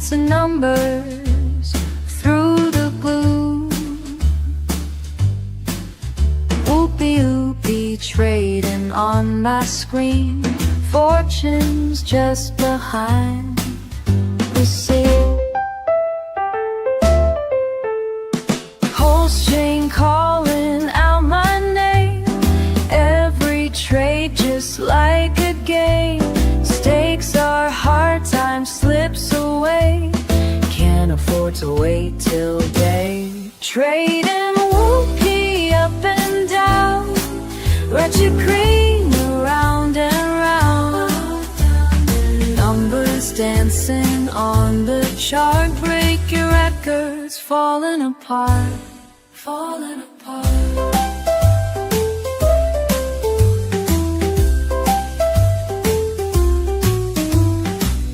lots of numbers through the glue. WUPIUPI trading on my screen, fortunes just behind the scene. PulseChain calling out my name, every trade just like a game. Stakes are hard, time slips away, can't afford to wait till day. Trading whoopee up and down, retrograde around and round. Numbers dancing on the chart, break your records, falling apart, falling apart.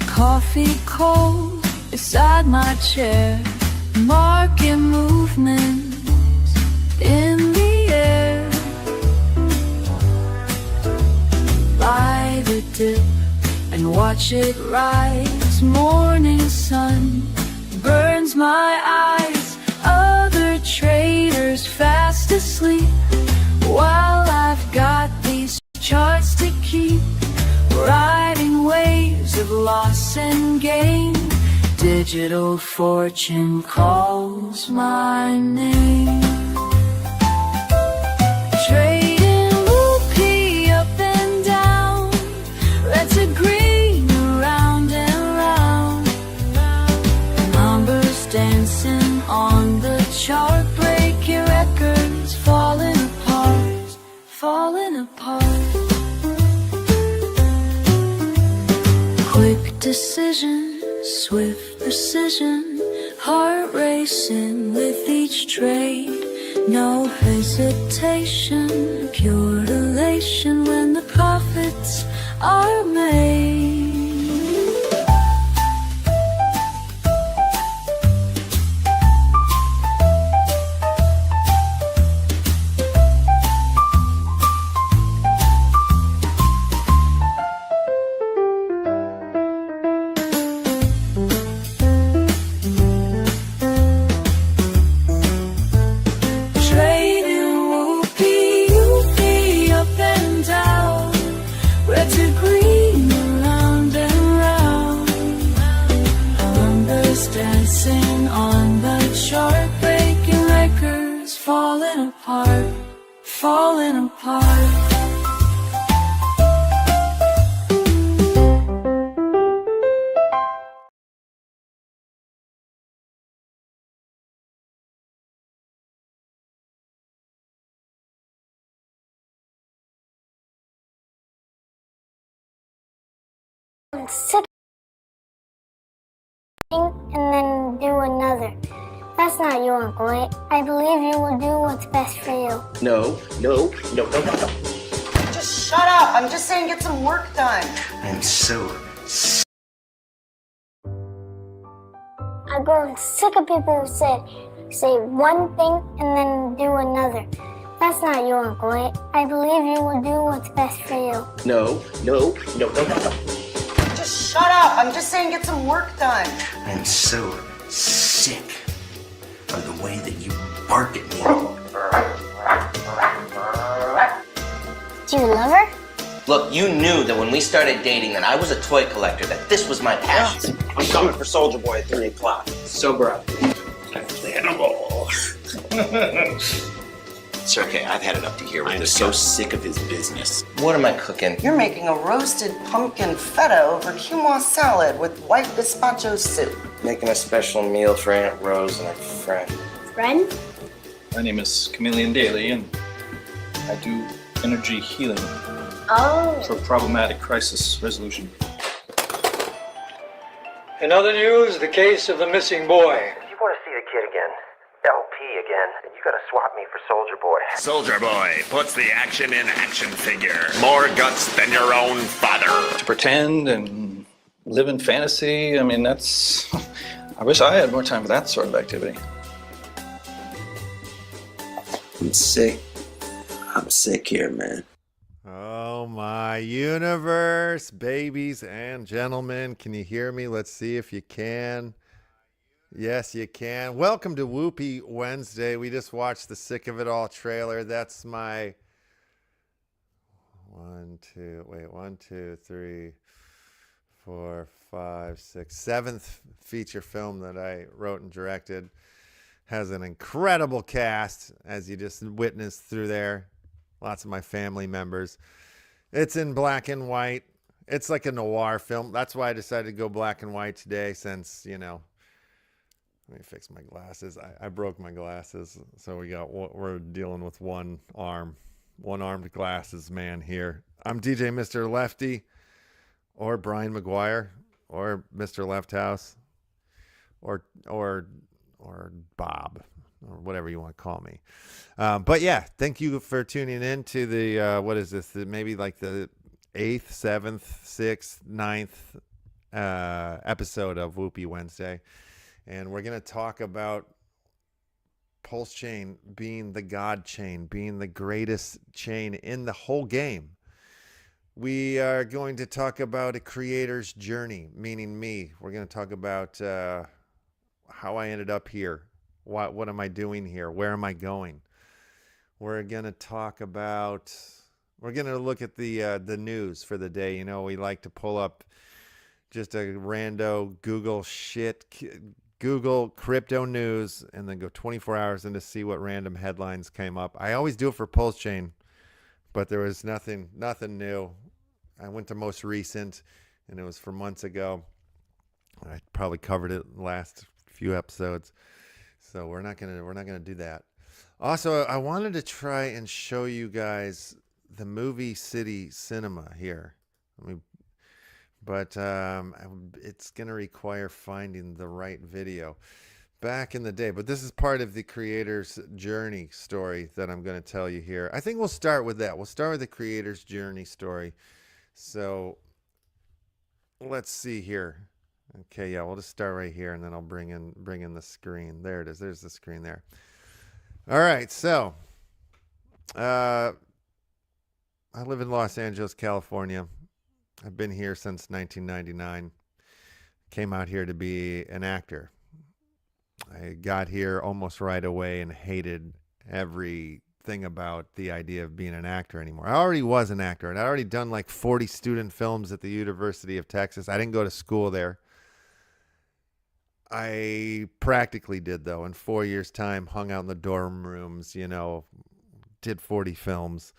Coffee cold beside my chair, market movements in the air. Light a dip and watch it rise, morning sun burns my eyes. Other traders fast asleep, while I've got these charts to keep. Riding waves of loss and gain, digital fortune calls my name. Trading whoopee up and down, red to green, around and round. Numbers dancing on the chart, break your records, falling apart, falling apart. Quick decision, swift precision, heart racing with each trade. No hesitation, pure elation when the profits are made. Dancing on the chart, breaking records, falling apart, falling apart. I'm sick and then do another. That's not you, Uncle. I believe you will do what's best for you. No. Just shut up. I'm just saying get some work done. I'm so sick. I've grown sick of people who say one thing and then do another. That's not you, Uncle. I believe you will do what's best for you. No. Just shut up. I'm just saying get some work done. I'm so sick of the way that you bark at me. Do you love her? Look, you knew that when we started dating that I was a toy collector, that this was my passion. I'm coming for Soldier Boy at 3 o'clock. Sober up. Animal. It's okay, I've had it up to here. I'm so sick of his business. What am I cooking? You're making a roasted pumpkin feta over quinoa salad with white gazpacho soup. Making a special meal for Aunt Rose and her friend. Friend? My name is Chameleon Daly, and I do energy healing for problematic crisis resolution. In other news, the case of the missing boy. If you want to see the kid again, LP again, then you gotta swap me for Soldier Boy. Soldier Boy puts the action in action figure. More guts than your own father. To pretend and live in fantasy, I mean, that's... I wish I had more time for that sort of activity. I'm sick. I'm sick here, man. Oh my universe, babies and gentlemen, can you hear me? Let's see if you can. Yes, you can. Welcome to Whoopie Wednesday. We just watched the Sick of It All trailer. That's my 1, 2, 3, 4, 5, 6, 7th feature film that I wrote and directed. Has an incredible cast, as you just witnessed through there. Lots of my family members. It's in black and white. It's like a noir film. That's why I decided to go black and white today, since, you know, let me fix my glasses. I broke my glasses, so we're dealing with one-armed glasses man here. I'm DJ Mr. Lefty, or Brian McGuire, or Mr. LeftHouse, or Bob, or whatever you want to call me. But yeah, thank you for tuning in to the what is this? Maybe like the 8th, 7th, 6th, 9th episode of Whoopie Wednesday. And we're going to talk about PulseChain being the God chain, being the greatest chain in the whole game. We are going to talk about a creator's journey, meaning me. We're going to talk about how I ended up here. What am I doing here? Where am I going? We're going to talk about, we're going to look at the news for the day. You know, we like to pull up just a rando Google crypto news, and then go 24 hours in to see what random headlines came up. I always do it for PulseChain, but there was nothing new. I went to most recent, and it was for months ago. I probably covered it in the last few episodes, so we're not gonna do that. Also, I wanted to try and show you guys the Movie City Cinema here. But it's going to require finding the right video back in the day. But this is part of the creator's journey story that I'm going to tell you here. I think we'll start with that. We'll start with the creator's journey story. So let's see here. Okay, yeah, we'll just start right here, and then I'll bring in the screen. There it is. There's the screen there. All right, so I live in Los Angeles, California. I've been here since 1999. Came out here to be an actor. I got here almost right away and hated everything about the idea of being an actor anymore. I already was an actor, and I'd already done like 40 student films at the University of Texas. I didn't go to school there. I practically did, though. In 4 years' time, hung out in the dorm rooms, you know, did 40 films.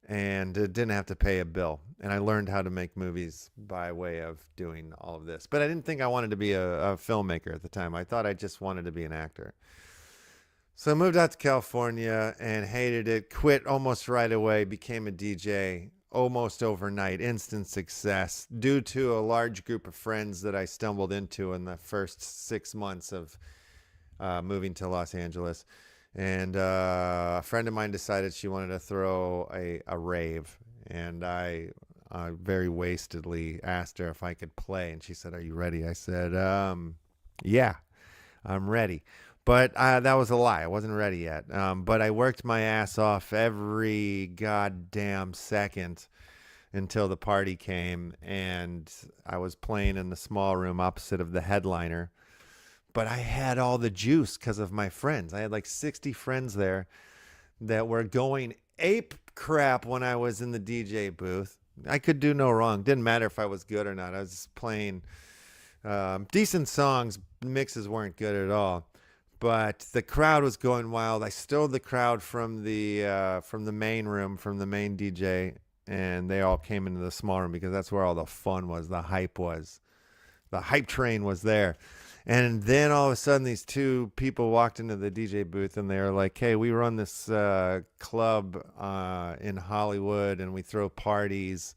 And didn't have to pay a bill. And I learned how to make movies by way of doing all of this. But I didn't think I wanted to be a filmmaker at the time. I thought I just wanted to be an actor. So I moved out to California and hated it. Quit almost right away. Became a DJ almost overnight. Instant success due to a large group of friends that I stumbled into in the first 6 months of moving to Los Angeles. And a friend of mine decided she wanted to throw a rave, and I very wastedly asked her if I could play, and she said, "Are you ready?" I said, "Yeah, I'm ready." But that was a lie. I wasn't ready yet. But I worked my ass off every goddamn second until the party came, and I was playing in the small room opposite of the headliner. But I had all the juice because of my friends. I had like 60 friends there that were going ape crap when I was in the DJ booth. I could do no wrong. Didn't matter if I was good or not. I was just playing decent songs. Mixes weren't good at all. But the crowd was going wild. I stole the crowd from the main room, from the main DJ, and they all came into the small room because that's where all the fun was, the hype was. The hype train was there. And then all of a sudden, these two people walked into the DJ booth, and they were like, "Hey, we run this club in Hollywood, and we throw parties.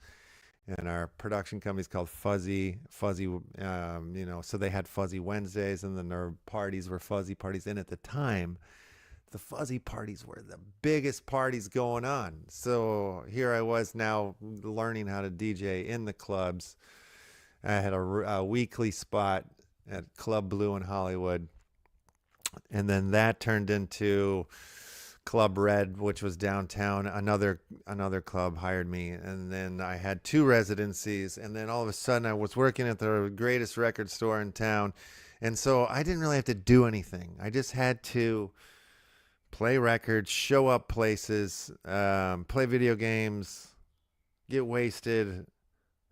And our production company's called Fuzzy, you know." So they had Fuzzy Wednesdays, and then their parties were Fuzzy parties. And at the time, the Fuzzy parties were the biggest parties going on. So here I was now learning how to DJ in the clubs. I had a weekly spot at Club Blue in Hollywood, and then that turned into Club Red, which was downtown. Another club hired me, and then I had 2 residencies, and then all of a sudden I was working at the greatest record store in town, And so I didn't really have to do anything. I just had to play records, show up places, play video games, get wasted,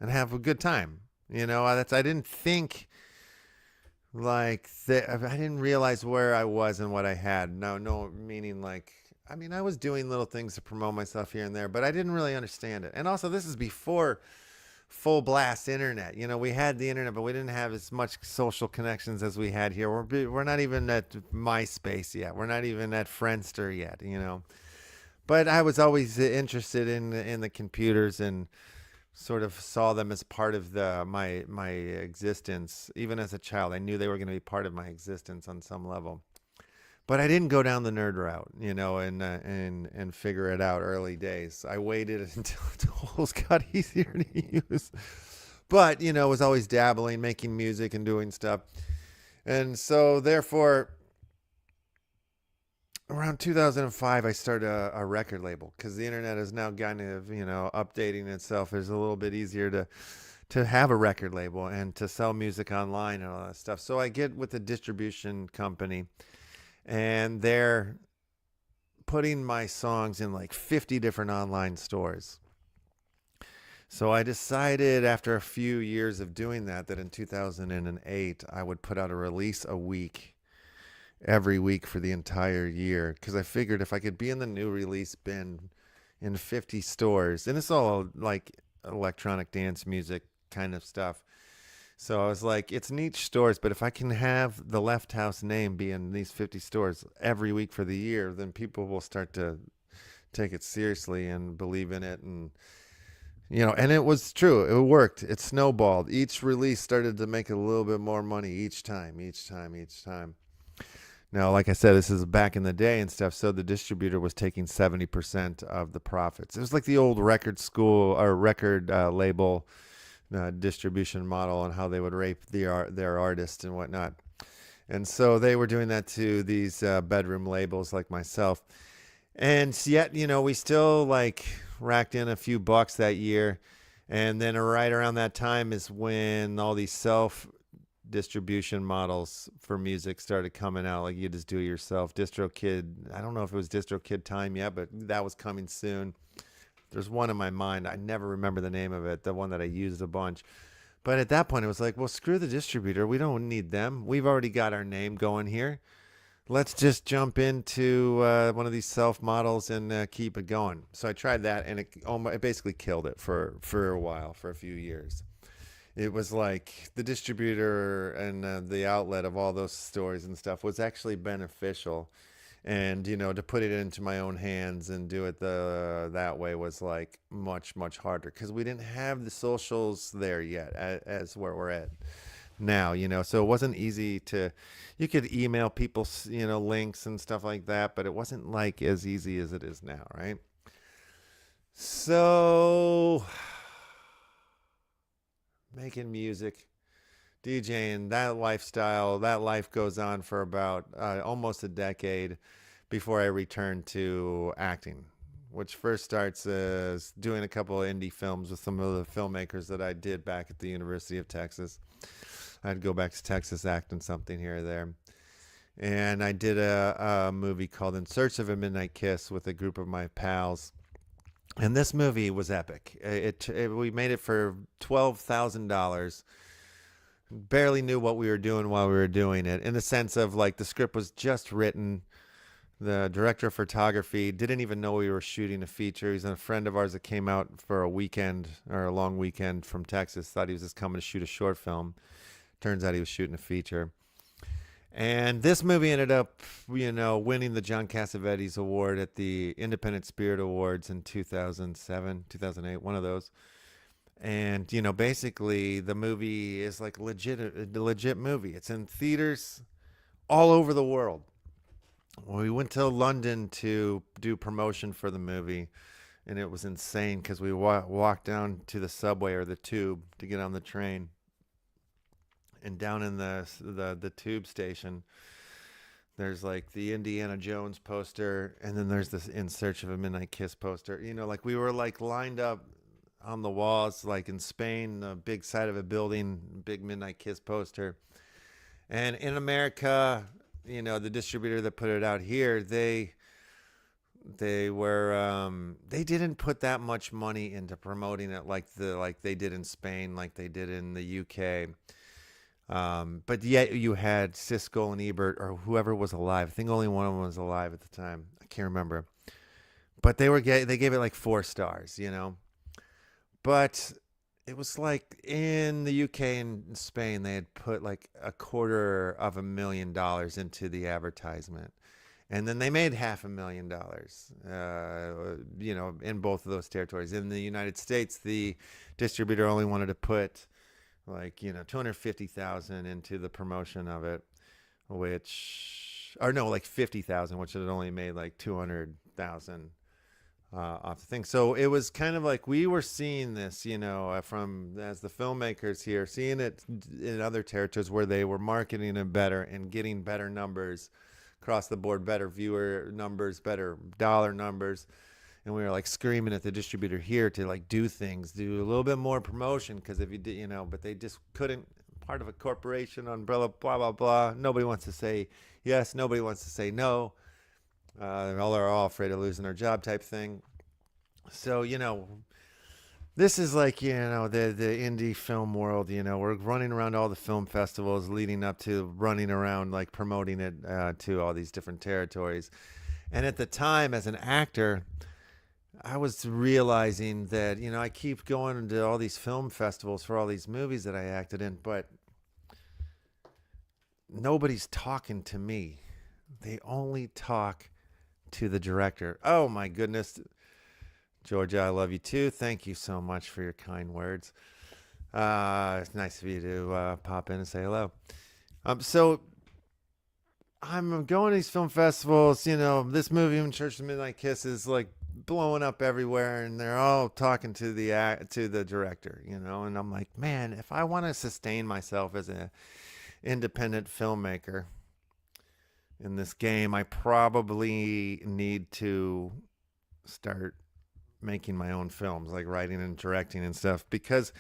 and have a good time. You know, I didn't think like that. I didn't realize where I was and what I had. No, meaning like, I mean, I was doing little things to promote myself here and there, but I didn't really understand it. And also, this is before full blast internet. You know, we had the internet, but we didn't have as much social connections as we had here. We're not even at MySpace yet. We're not even at Friendster yet, you know. But I was always interested in the computers and sort of saw them as part of my existence. Even as a child, I knew they were going to be part of my existence on some level. But I didn't go down the nerd route, you know, and figure it out early days. I waited until tools got easier to use. But, you know, was always dabbling, making music and doing stuff. And so, therefore, around 2005, I started a record label because the internet is now kind of, you know, updating itself. It's a little bit easier to have a record label and to sell music online and all that stuff. So I get with a distribution company, and they're putting my songs in like 50 different online stores. So I decided after a few years of doing that in 2008, I would put out a release a week, every week for the entire year. Because I figured if I could be in the new release bin in 50 stores, and it's all like electronic dance music kind of stuff. So I was like, it's niche stores, but if I can have the LeftHouse name be in these 50 stores every week for the year, then people will start to take it seriously and believe in it. And, you know, and it was true. It worked. It snowballed. Each release started to make a little bit more money each time. Now, like I said, this is back in the day and stuff, so the distributor was taking 70% of the profits. It was like the old record school or record label distribution model on how they would rape their artists and whatnot. And so they were doing that to these bedroom labels like myself. And yet, you know, we still like racked in a few bucks that year. And then right around that time is when all these self-distribution models for music started coming out. Like you just do it yourself. DistroKid, I don't know if it was DistroKid time yet, but that was coming soon. There's one in my mind. I never remember the name of it, the one that I used a bunch. But at that point, it was like, well, screw the distributor. We don't need them. We've already got our name going here. Let's just jump into one of these self models and keep it going. So I tried that, and it basically killed it for a while, for a few years. It was like the distributor and the outlet of all those stores and stuff was actually beneficial. And, you know, to put it into my own hands and do it that way was like much, much harder because we didn't have the socials there yet as where we're at now, you know. So it wasn't easy you could email people, you know, links and stuff like that, but it wasn't like as easy as it is now, right? So making music, DJing, that lifestyle, that life goes on for about almost a decade before I returned to acting, which first starts as doing a couple of indie films with some of the filmmakers that I did back at the University of Texas. I'd go back to Texas acting something here or there. And I did a movie called In Search of a Midnight Kiss with a group of my pals. And this movie was epic. We made it for $12,000. Barely knew what we were doing while we were doing it, in the sense of like the script was just written. The director of photography didn't even know we were shooting a feature. He's a friend of ours that came out for a weekend or a long weekend from Texas, thought he was just coming to shoot a short film. Turns out he was shooting a feature. And this movie ended up, you know, winning the John Cassavetes Award at the Independent Spirit Awards in 2007, 2008, one of those. And, you know, basically the movie is like a legit movie. It's in theaters all over the world. We went to London to do promotion for the movie, and it was insane because we walked down to the subway or the tube to get on the train. And down in the tube station, there's like the Indiana Jones poster, and then there's this In Search of a Midnight Kiss poster. You know, like we were like lined up on the walls, like in Spain, a big side of a building, big Midnight Kiss poster. And in America, you know, the distributor that put it out here, they didn't put that much money into promoting it like they did in Spain, like they did in the UK. But yet you had Siskel and Ebert, or whoever was alive. I think only one of them was alive at the time. I can't remember. But they gave it like 4 stars, you know. But it was like in the UK and Spain, they had put like $250,000 into the advertisement. And then they made $500,000, you know, in both of those territories. In the United States, the distributor only wanted to put like, you know, 250,000 into the promotion of it, like 50,000, which had only made like 200,000 off the thing. So it was kind of like we were seeing this, you know, from as the filmmakers here, seeing it in other territories where they were marketing it better and getting better numbers across the board, better viewer numbers, better dollar numbers. And we were like screaming at the distributor here to like do a little bit more promotion, because if you did, you know, but they just couldn't. Part of a corporation umbrella, blah blah blah. Nobody wants to say yes, nobody wants to say no. They're all afraid of losing their job type thing. So, you know, this is like, you know, the indie film world, you know, we're running around all the film festivals leading up to running around like promoting it to all these different territories. And at the time, as an actor, I was realizing that, you know, I keep going to all these film festivals for all these movies that I acted in, but nobody's talking to me. They only talk to the director. Oh my goodness. Georgia, I love you too. Thank you so much for your kind words. It's nice of you to pop in and say hello. So I'm going to these film festivals, you know, this movie, In Church of Midnight Kiss, is like blowing up everywhere, and they're all talking to the director, you know, and I'm like, man, if I want to sustain myself as an independent filmmaker in this game, I probably need to start making my own films, like writing and directing and stuff, because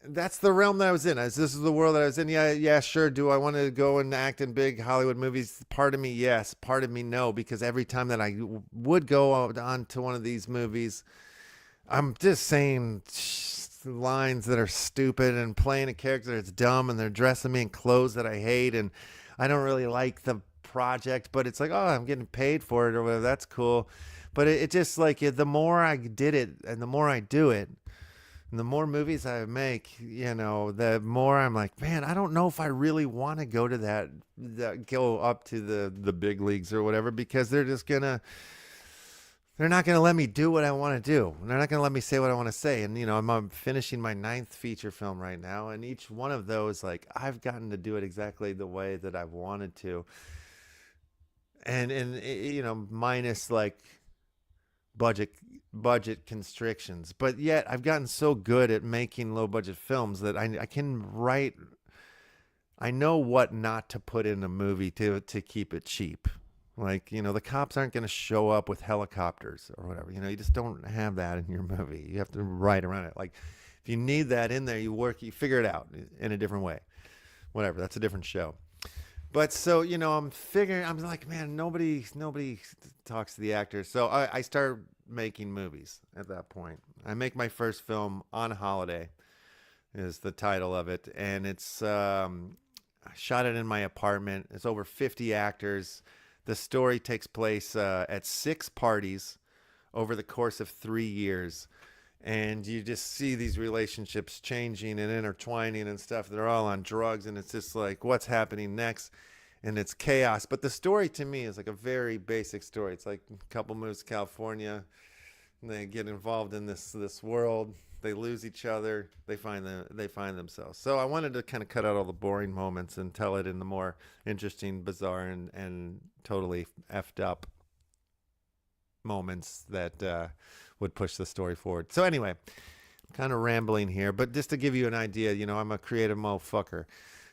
that's the realm that I was in. This is the world that I was in. Yeah, sure. Do I want to go and act in big Hollywood movies? Part of me, yes. Part of me, no. Because every time that I would go on to one of these movies, I'm just saying lines that are stupid and playing a character that's dumb, and they're dressing me in clothes that I hate, and I don't really like the project, but it's like, oh, I'm getting paid for it or whatever. That's cool. But it just like, the more I did it and the more I do it, and the more movies I make, you know, the more I'm like, man, I don't know if I really want to go to that go up to the big leagues or whatever, because they're not going to let me do what I want to do. They're not going to let me say what I want to say. And, you know, I'm finishing my 9th feature film right now. And each one of those, like, I've gotten to do it exactly the way that I've wanted to. And you know, minus like budget constrictions. But yet I've gotten so good at making low budget films that I can write. I know what not to put in a movie to keep it cheap. Like, you know, the cops aren't going to show up with helicopters or whatever. You know, you just don't have that in your movie. You have to write around it. Like, if you need that in there, you figure it out in a different way. Whatever, that's a different show. But so, you know, I'm like, man, nobody talks to the actors. So I start making movies at that point. I make my first film, On Holiday is the title of it. And it's, I shot it in my apartment. It's over 50 actors. The story takes place at 6 parties over the course of 3 years. And you just see these relationships changing and intertwining and stuff. They're all on drugs, and it's just like, what's happening next? And it's chaos. But the story to me is like a very basic story. It's like a couple moves to California, and they get involved in this world. They lose each other. They find themselves. So I wanted to kind of cut out all the boring moments and tell it in the more interesting, bizarre, and totally effed up moments that would push the story forward. So anyway, I'm kind of rambling here, but just to give you an idea, you know, I'm a creative motherfucker.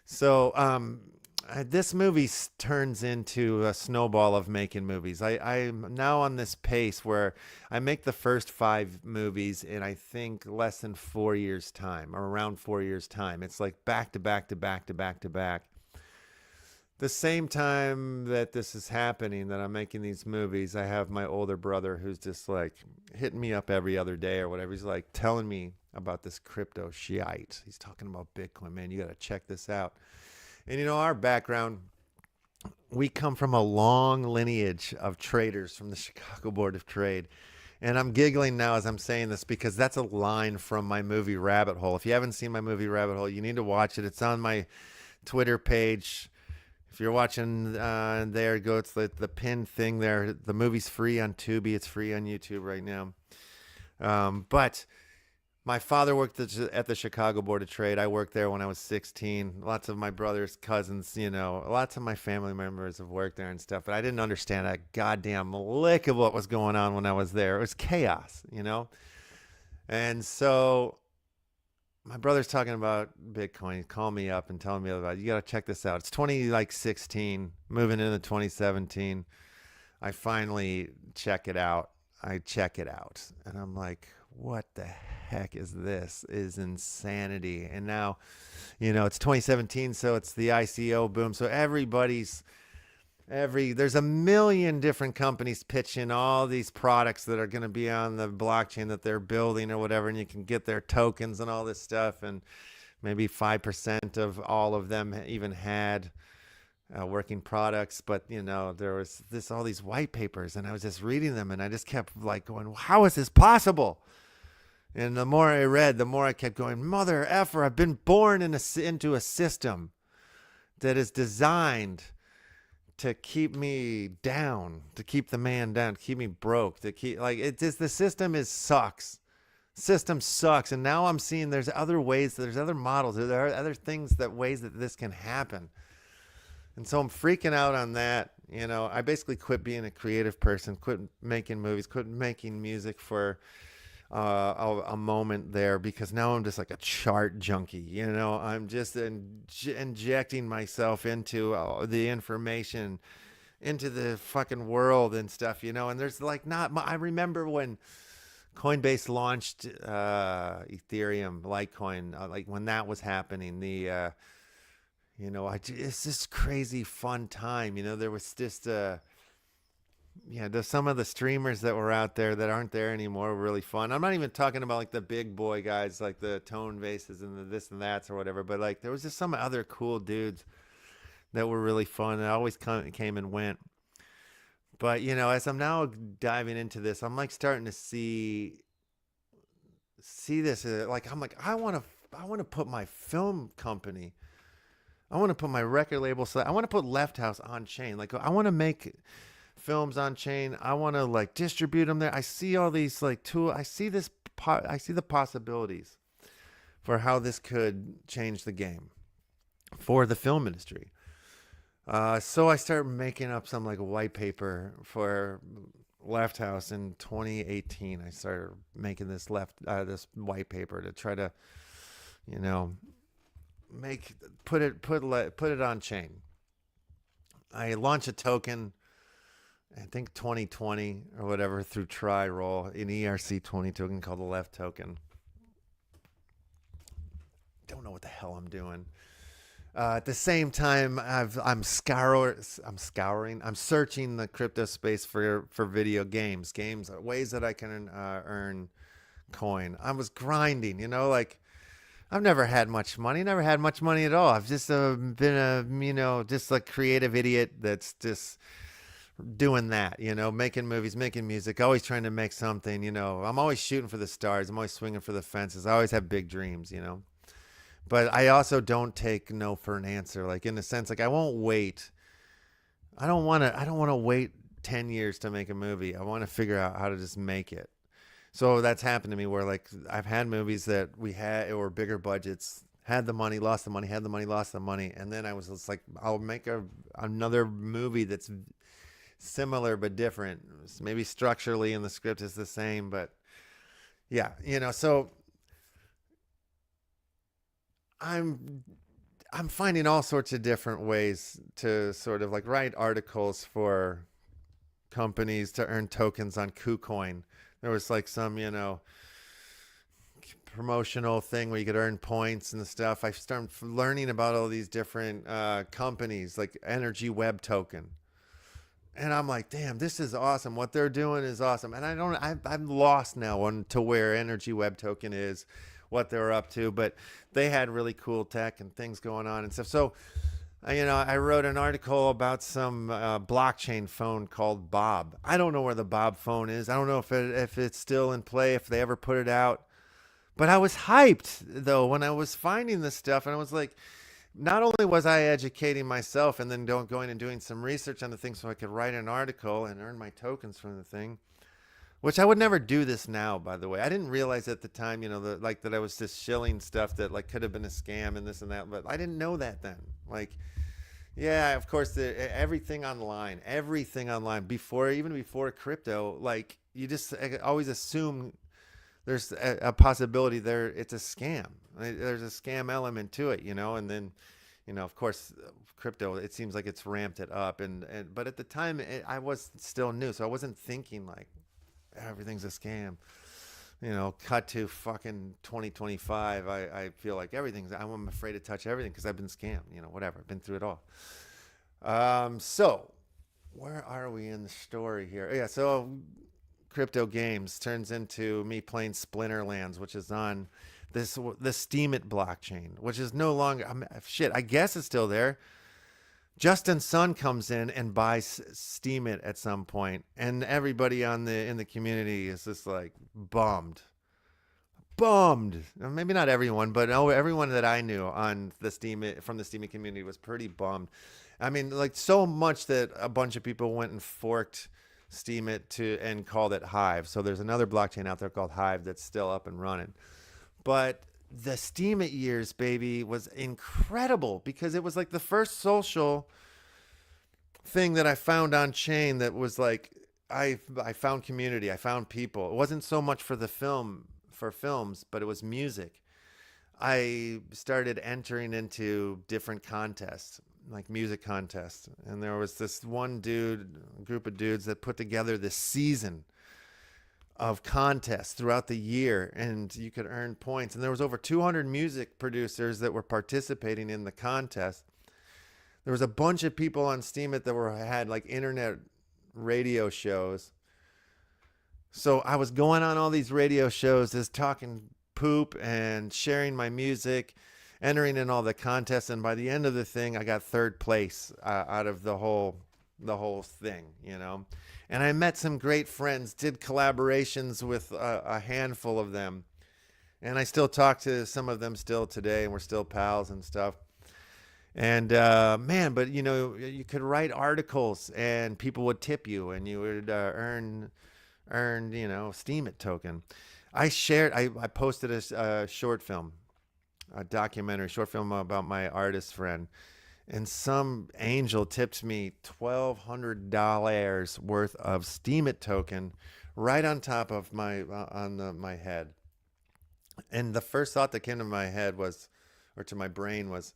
So this movie turns into a snowball of making movies. I'm now on this pace where I make the first 5 movies in, I think, less than 4 years time, or around 4 years time. It's like back to back to back to back to back. the same time that this is happening, that I'm making these movies, I have my older brother who's just like hitting me up every other day or whatever. He's like telling me about this crypto shite. He's talking about Bitcoin, man. You got to check this out. And you know, our background, we come from a long lineage of traders from the Chicago Board of Trade. And I'm giggling now as I'm saying this because that's a line from my movie Rabbit Hole. If you haven't seen my movie Rabbit Hole, you need to watch it. It's on my Twitter page. If you're watching there, go. It's the pinned thing there. The movie's free on Tubi. It's free on YouTube right now. But my father worked at the Chicago Board of Trade. I worked there when I was 16. Lots of my brothers, cousins, you know, lots of my family members have worked there and stuff. But I didn't understand a goddamn lick of what was going on when I was there. It was chaos, you know. And so my brother's talking about Bitcoin. He called me up and telling me about it. You got to check this out. It's 2016, moving into 2017. I finally check it out. I check it out. And I'm like, what the heck is this? Is insanity. And now, you know, it's 2017, so it's the ICO boom. So there's a million different companies pitching all these products that are going to be on the blockchain that they're building or whatever, and you can get their tokens and all this stuff. And maybe 5% of all of them even had working products. But, you know, there was all these white papers, and I was just reading them, and I just kept like going, how is this possible? And the more I read, the more I kept going, mother effer, I've been born into a system that is designed to keep me down, to keep the man down, to keep me broke, to keep, like, it just, the system sucks. System sucks. And now I'm seeing there's other ways, there's other models, there are other things, ways that this can happen. And so I'm freaking out on that. You know, I basically quit being a creative person, quit making movies, quit making music for a moment there, because now I'm just like a chart junkie. You know, I'm just injecting myself into the information, into the fucking world and stuff, you know. And there's like I remember when Coinbase launched Ethereum, Litecoin, like when that was happening, you know, it's this crazy fun time. You know, there was just some of the streamers that were out there that aren't there anymore were really fun. I'm not even talking about like the big boy guys, like the Tone Vases and the this and that's or whatever, but like there was just some other cool dudes that were really fun. And always came and went. But, you know, as I'm now diving into this, I'm like starting to see this. Like, I'm like, I want to put my film company, I want to put my record label, so I want to put LeftHouse on chain. Like, I want to make films on chain. I want to like distribute them there. I see all these like tools. I see the possibilities for how this could change the game for the film industry. So I started making up some like white paper for LeftHouse in 2018. I started making this white paper to try to, you know, put it on chain. I launched a token, I think 2020 or whatever, through Tri-Roll, an ERC20 token called the Left token. Don't know what the hell I'm doing. At the same time, I'm searching the crypto space for video games, ways that I can earn coin. I was grinding, you know, like I've never had much money at all. I've just been just a creative idiot that's just doing that, you know, making movies, making music, always trying to make something, you know. I'm always shooting for the stars. I'm always swinging for the fences. I always have big dreams, you know. But I also don't take no for an answer. Like, in the sense, like, I won't wait. I don't want to wait 10 years to make a movie. I want to figure out how to just make it. So that's happened to me where, like, I've had movies that were bigger budgets, had the money, lost the money, had the money, lost the money. And then I was just like, I'll make another movie that's similar but different. Maybe structurally and the script is the same, but yeah, you know, so I'm finding all sorts of different ways to sort of like write articles for companies to earn tokens on KuCoin. There was like some, you know, promotional thing where you could earn points and stuff. I started learning about all these different companies like Energy Web Token. And I'm like, damn, this is awesome. What they're doing is awesome. And I'm lost now on to where Energy Web Token is, what they're up to. But they had really cool tech and things going on and stuff. So, I wrote an article about some blockchain phone called Bob. I don't know where the Bob phone is. I don't know if it's still in play, if they ever put it out. But I was hyped, though, when I was finding this stuff. And I was like, not only was I educating myself and then going and doing some research on the thing so I could write an article and earn my tokens from the thing, which I would never do this now, by the way. I didn't realize at the time, that I was just shilling stuff that like could have been a scam and this and that, but I didn't know that then. Like, yeah, of course, everything online, even before crypto, like you just always assume there's a possibility there it's a scam. There's a scam element to it, and then, of course, crypto, it seems like it's ramped it up. But at the time, I was still new, so I wasn't thinking like everything's a scam. Cut to fucking 2025. I feel like I'm afraid to touch everything because I've been scammed, whatever. I've been through it all. So where are we in the story here? Yeah, so crypto games turns into me playing Splinterlands, which is on the Steemit blockchain, which is no longer, I guess it's still there. Justin Sun comes in and buys Steemit at some point, and everybody in the community is just like bummed. Maybe not everyone, but everyone that I knew on the Steemit from the Steemit community was pretty bummed. I mean, like so much that a bunch of people went and forked Steemit and called it Hive. So there's another blockchain out there called Hive that's still up and running. But the Steemit years, baby, was incredible because it was like the first social thing that I found on chain that was like I found community, I found people. It wasn't so much for films, but it was music. I started entering into different contests, like music contests, and there was this group of dudes that put together this season of contests throughout the year, and you could earn points. And there was over 200 music producers that were participating in the contest. There was a bunch of people on Steemit that had like internet radio shows. So I was going on all these radio shows, just talking poop and sharing my music, entering in all the contests. And by the end of the thing, I got third place out of the whole thing, And I met some great friends, did collaborations with a handful of them. And I still talk to some of them still today, and we're still pals and stuff. And but you could write articles and people would tip you and you would earn Steemit token. I posted a short film, a documentary short film about my artist friend. And some angel tipped me $1,200 worth of Steemit token right on top of my head. And the first thought that came to my head to my brain was,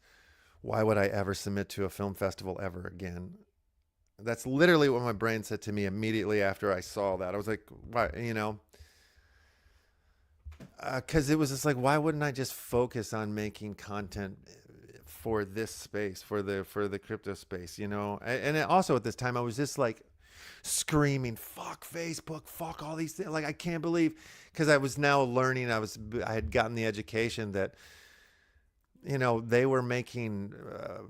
why would I ever submit to a film festival ever again? That's literally what my brain said to me immediately after I saw that. I was like, why, because it was just like, why wouldn't I just focus on making content for this space, for the crypto space, And also at this time, I was just like screaming, fuck Facebook, fuck all these things. Like, I can't believe, because I was now learning, I had gotten the education that, they were making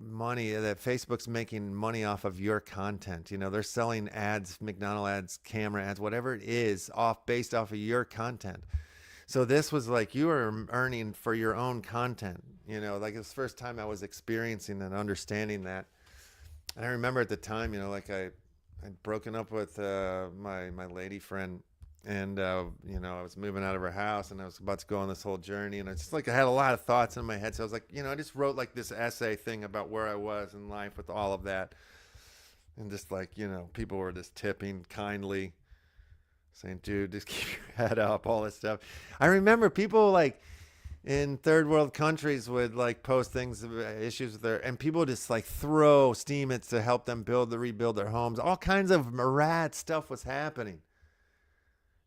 money, that Facebook's making money off of your content. They're selling ads, McDonald's ads, camera ads, whatever it is, based off of your content. So this was like you were earning for your own content, like it was the first time I was experiencing and understanding that. And I remember at the time, like I'd broken up with my lady friend, and I was moving out of her house, and I was about to go on this whole journey, and it's like I had a lot of thoughts in my head. So I was like, I just wrote like this essay thing about where I was in life with all of that, and just like people were just tipping kindly, saying, dude, just keep your head up, all this stuff. I remember people like in third world countries would like post things, issues with and people just like throw Steemits to help them rebuild their homes. All kinds of rad stuff was happening.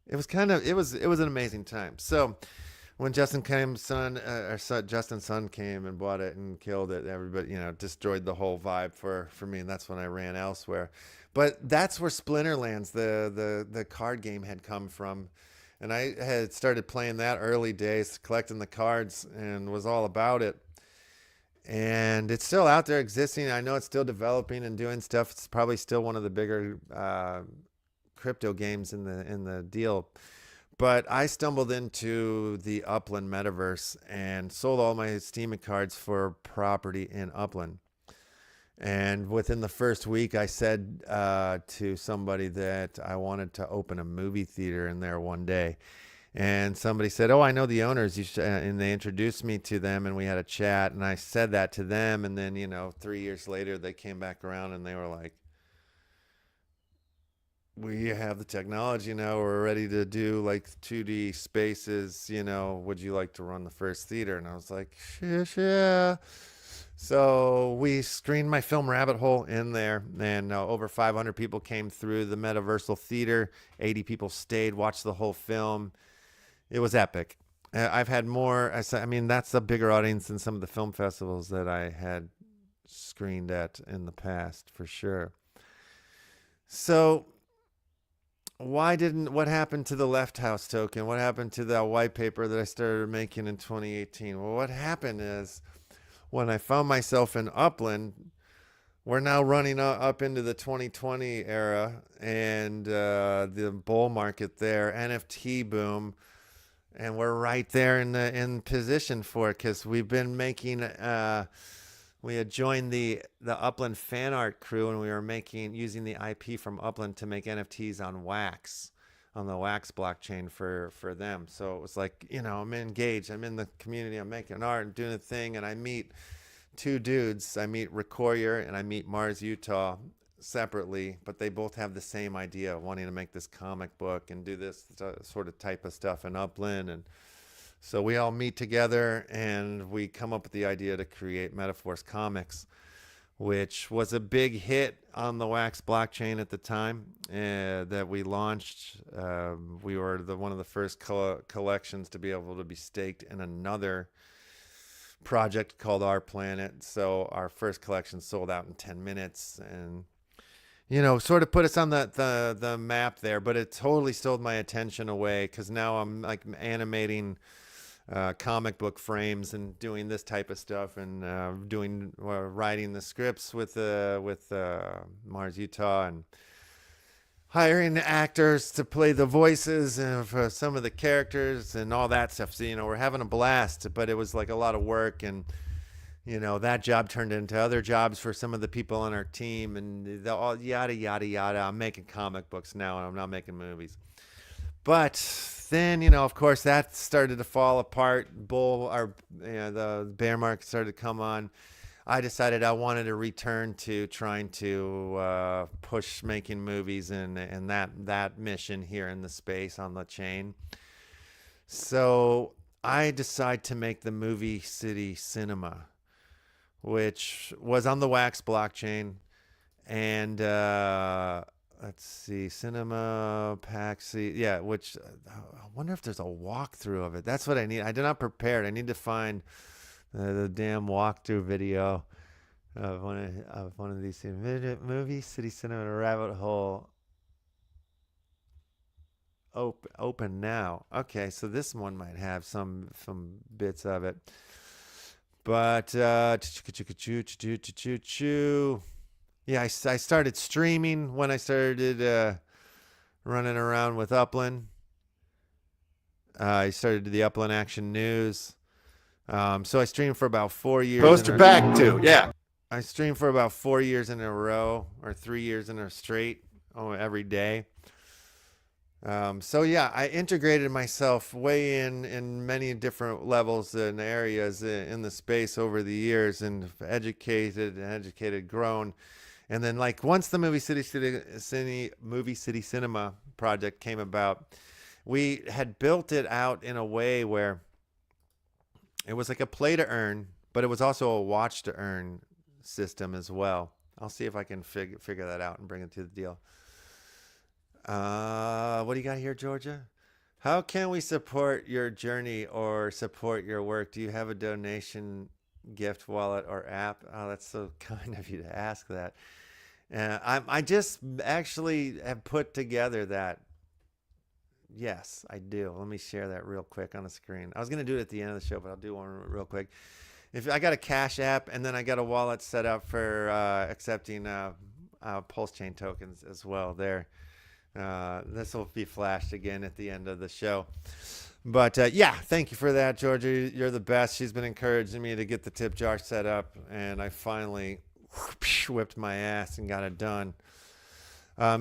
It was an amazing time. So when Justin's son came and bought it and killed it, everybody, destroyed the whole vibe for me, and that's when I ran elsewhere. But that's where Splinterlands, the card game, had come from. And I had started playing that early days, collecting the cards, and was all about it. And it's still out there existing. I know it's still developing and doing stuff. It's probably still one of the bigger crypto games in the deal. But I stumbled into the Upland metaverse and sold all my Steam cards for property in Upland. And within the first week, I said to somebody that I wanted to open a movie theater in there one day. And somebody said, "Oh, I know the owners." And they introduced me to them, and we had a chat. And I said that to them. And then, 3 years later, they came back around and they were like, "We have the technology now. We're ready to do like 2D spaces. Would you like to run the first theater?" And I was like, "Yeah." So we screened my film Rabbit Hole in there, and over 500 people came through the Metaversal Theater. 80 people stayed, watched the whole film. It was epic. I've had more. That's a bigger audience than some of the film festivals that I had screened at in the past, for sure. So what happened to the LeftHouse token? What happened to that white paper that I started making in 2018? Well, what happened is, when I found myself in Upland, we're now running up into the 2020 era, and the bull market there, NFT boom, and we're right there in position for it, because we've been making. We had joined the Upland fan art crew, and we were using the IP from Upland to make NFTs on Wax, on the Wax blockchain for them. So it was like, I'm engaged. I'm in the community. I'm making art and doing a thing. And I meet two dudes. I meet Recoyer and I meet Mars, Utah separately, but they both have the same idea, wanting to make this comic book and do this sort of type of stuff in Upland. And so we all meet together and we come up with the idea to create Metaphors Comics, which was a big hit on the Wax blockchain at the time that we launched. We were one of the first collections to be able to be staked in another project called Our Planet. So our first collection sold out in 10 minutes and, sort of put us on the map there. But it totally stole my attention away, because now I'm like animating comic book frames and doing this type of stuff, and writing the scripts with Mars, Utah, and hiring actors to play the voices for some of the characters and all that stuff. So, we're having a blast, but it was like a lot of work, and that job turned into other jobs for some of the people on our team, and all yada yada yada. I'm making comic books now, and I'm not making movies. But then, of course, that started to fall apart. The bear market started to come on. I decided I wanted to return to trying to push making movies and that mission here in the space on the chain. So I decided to make the Movie City Cinema, which was on the Wax blockchain. And let's see, Cinema Paxi. Yeah, which I wonder if there's a walkthrough of it. That's what I need. I did not prepared. I need to find the damn walkthrough video of one of these things. Movie City Cinema Rabbit Hole. Open now. Okay, so this one might have some bits of it. But yeah, I started streaming when I started running around with Upland. I started the Upland Action News. So I streamed for about 4 years. Poster back too, yeah. I streamed for about 4 years in a row, or 3 years in a straight, every day. So yeah, I integrated myself way in many different levels and areas in the space over the years, and educated, grown. And then, like, once the Movie City Cinema project came about, we had built it out in a way where it was like a play to earn, but it was also a watch to earn system as well. I'll see if I can figure that out and bring it to the deal. What do you got here, Georgia? How can we support your journey or support your work? Do you have a donation, gift, wallet, or app? Oh, that's so kind of you to ask that. I just actually have put together that. Yes, I do. Let me share that real quick on the screen. I was going to do it at the end of the show, but I'll do one real quick. If I got a Cash App, and then I got a wallet set up for accepting PulseChain tokens as well there. This will be flashed again at the end of the show. But yeah, thank you for that, Georgia. You're the best. She's been encouraging me to get the tip jar set up, and I finally whipped my ass and got it done.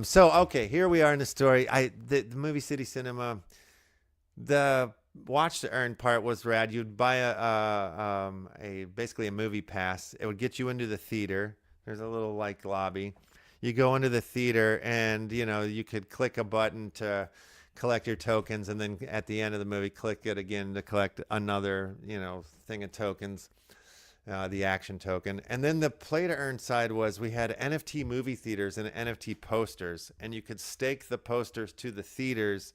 So, okay, here we are in the story. The movie City Cinema, the watch to earn part was rad. You'd buy basically a movie pass. It would get you into the theater. There's a little like lobby. You go into the theater, and you could click a button to collect your tokens, and then at the end of the movie, click it again to collect another thing of tokens. The action token. And then the play to earn side was we had NFT movie theaters and NFT posters, and you could stake the posters to the theaters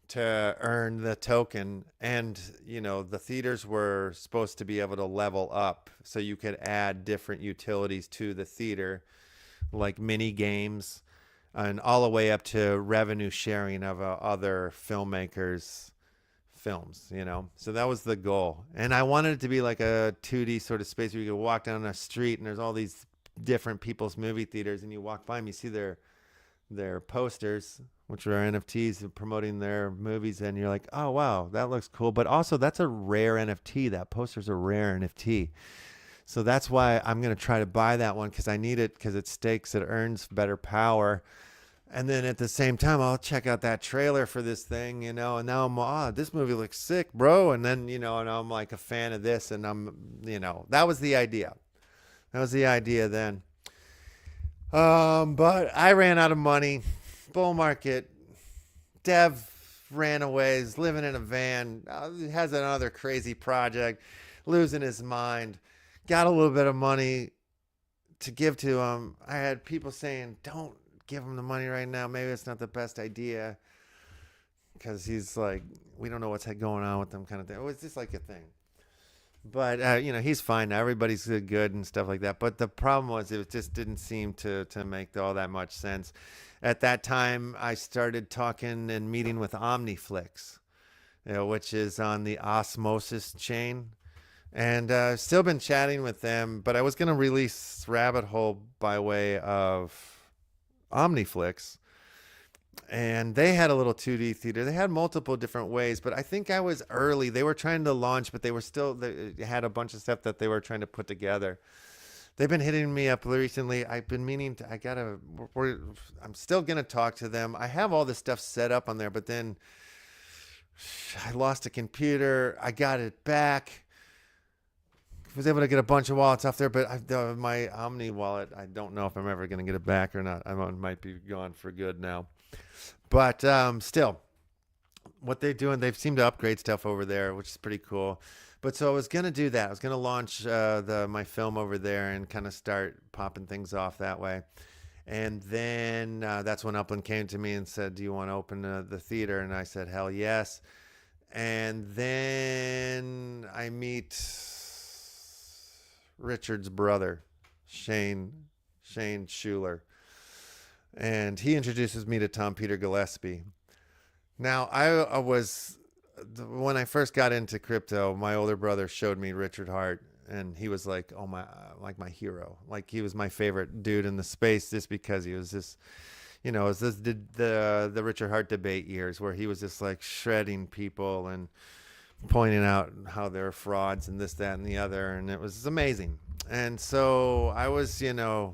to earn the token. And the theaters were supposed to be able to level up, so you could add different utilities to the theater, like mini games, and all the way up to revenue sharing of other filmmakers' films, so that was the goal. And I wanted it to be like a 2D sort of space where you could walk down a street and there's all these different people's movie theaters, and you walk by them, you see their posters, which are NFTs promoting their movies, and you're like, oh wow, that looks cool. But also, that's a rare NFT. That poster's a rare NFT. So that's why I'm going to try to buy that one, because I need it, because it stakes, it earns better power. And then at the same time, I'll check out that trailer for this thing, and now I'm, this movie looks sick, bro. And then, and I'm like a fan of this, and that was the idea. That was the idea then. But I ran out of money. Bull market. Dev ran away, is living in a van, has another crazy project, losing his mind. Got a little bit of money to give to him. I had people saying, don't give him the money right now. Maybe it's not the best idea, because he's like, we don't know what's going on with him, kind of thing. It was just like a thing. But he's fine now. Everybody's good and stuff like that. But the problem was, it just didn't seem to make all that much sense. At that time, I started talking and meeting with Omniflix, which is on the Osmosis chain. And still been chatting with them, but I was going to release Rabbit Hole by way of Omniflix, and they had a little 2D theater. They had multiple different ways, but I think I was early. They were trying to launch, but they had a bunch of stuff that they were trying to put together. They've been hitting me up recently. I've been meaning to, I'm still going to talk to them. I have all this stuff set up on there, but then I lost a computer. I got it back. Was able to get a bunch of wallets off there, but my Omni wallet, I don't know if I'm ever going to get it back or not. I might be gone for good now. But still, what they're doing, they've seemed to upgrade stuff over there, which is pretty cool. But so I was going to do that. I was going to launch my film over there and kind of start popping things off that way. And then that's when Upland came to me and said, do you want to open the theater? And I said, hell yes. And then I meet Richard's brother, Shane Schuler, and he introduces me to Tom Peter Gillespie. Now, I was, when I first got into crypto, my older brother showed me Richard Hart, and he was like, oh my, like my hero. Like, he was my favorite dude in the space, just because he was just, it was this, the Richard Hart debate years, where he was just like shredding people and pointing out how they're frauds and this, that, and the other, and it was amazing. And so I was, a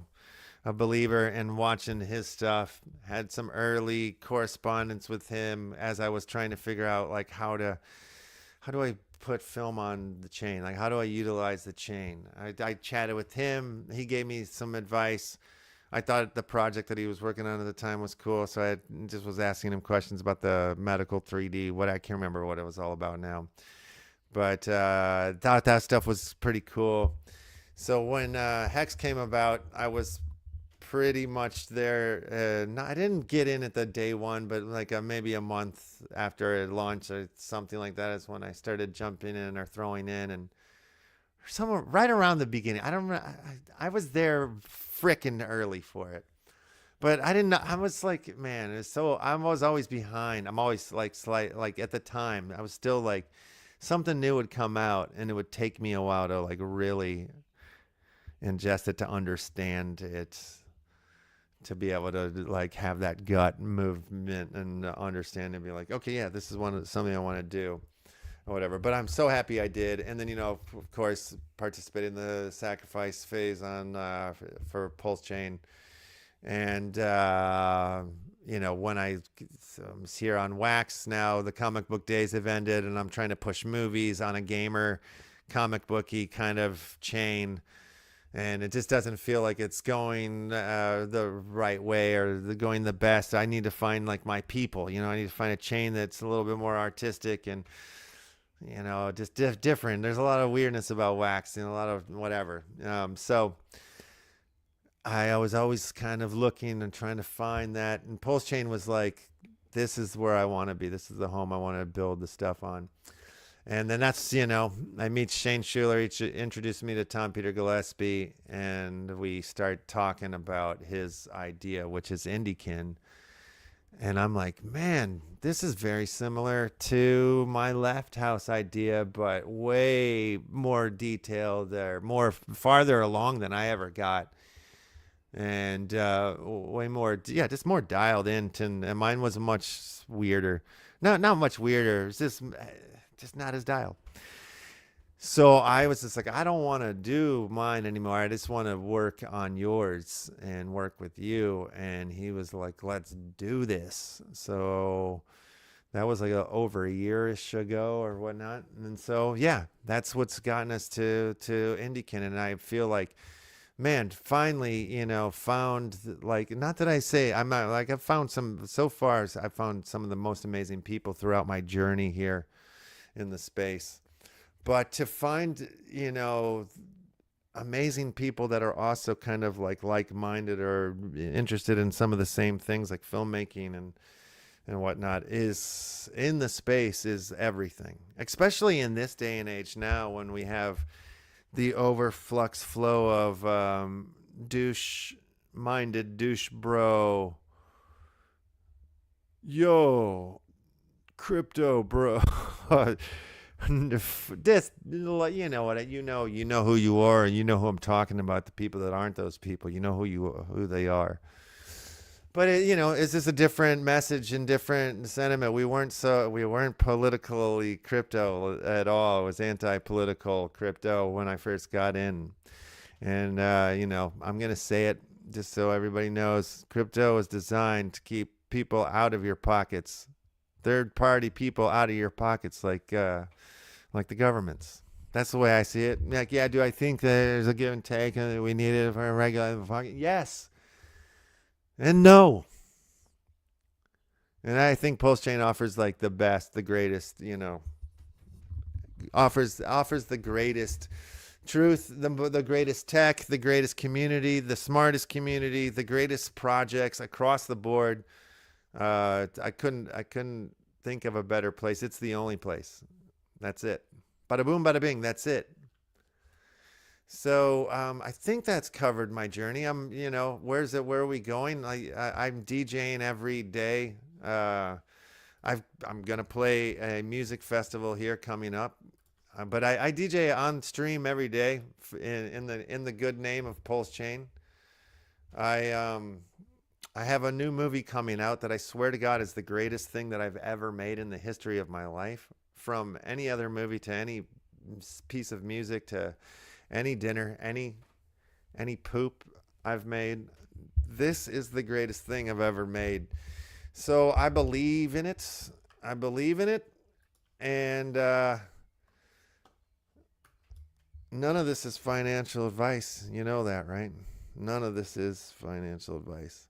believer in watching his stuff. Had some early correspondence with him as I was trying to figure out, like, how do I put film on the chain? Like, how do I utilize the chain? I chatted with him. He gave me some advice. I thought the project that he was working on at the time was cool, so I just was asking him questions about the medical 3D. I can't remember what it was all about now, but thought that stuff was pretty cool. So when Hex came about, I was pretty much there. No, I didn't get in at the day one, but like maybe a month after it launched or something like that is when I started jumping in or throwing in, and somewhere right around the beginning. I don't know. I was there frickin' early for it, but I didn't know. I was like, man, I was always behind. I'm always like like at the time I was still like something new would come out and it would take me a while to like really ingest it, to understand it, to be able to like have that gut movement and understand and be like, okay, yeah, this is something I want to do or whatever. But I'm so happy I did. And then, of course, participated in the sacrifice phase on for PulseChain. And when I was here on Wax now, the comic book days have ended, and I'm trying to push movies on a gamer comic booky kind of chain. And it just doesn't feel like it's going the right way or going the best. I need to find like my people, I need to find a chain that's a little bit more artistic and, just different. There's a lot of weirdness about Wax and a lot of whatever. So I was always kind of looking and trying to find that. And PulseChain was like, this is where I want to be. This is the home I want to build the stuff on. And then that's, I meet Shane Schuler, he introduced me to Tom Peter Gillespie, and we start talking about his idea, which is INDIKIN. And I'm like, man, this is very similar to my LeftHouse idea, but way more detailed or farther along than I ever got. And way more, just more dialed in. And mine was much weirder. Not much weirder. It's just not as dialed. So I was just like, I don't want to do mine anymore. I just want to work on yours and work with you. And he was like, let's do this. So that was like over a year-ish ago or whatnot. And so, yeah, that's what's gotten us to INDIKIN. And I feel like, man, finally, found, like, not that I say I'm not, like, I've found some of the most amazing people throughout my journey here in the space. But to find, amazing people that are also kind of like-minded or interested in some of the same things like filmmaking and whatnot is in the space is everything, especially in this day and age now when we have the overflux flow of douche-minded douche bro. Yo, crypto bro. This, you know what, you know who you are, and you know who I'm talking about. The people that aren't those people, you know who they are. But it's just a different message and different sentiment. We weren't politically crypto at all. It was anti-political crypto when I first got in. And I'm gonna say it just so everybody knows. Crypto is designed to keep people out of your pockets, third-party people out of your pockets, like the government's. That's the way I see it. Like, yeah, do I think there's a give and take and we need it for a regular pocket? Yes. And no. And I think PulseChain offers like the best, the greatest, offers the greatest truth, the greatest tech, the greatest community, the smartest community, the greatest projects across the board. I couldn't think of a better place. It's the only place. That's it. Bada boom, bada bing. That's it. So I think that's covered my journey. Where are we going? I'm DJing every day. I'm gonna play a music festival here coming up, but I DJ on stream every day in the good name of PulseChain. I have a new movie coming out that I swear to God is the greatest thing that I've ever made in the history of my life. From any other movie to any piece of music to any dinner, any poop I've made, this is the greatest thing I've ever made. So I believe in it. And none of this is financial advice. You know that, right? None of this is financial advice.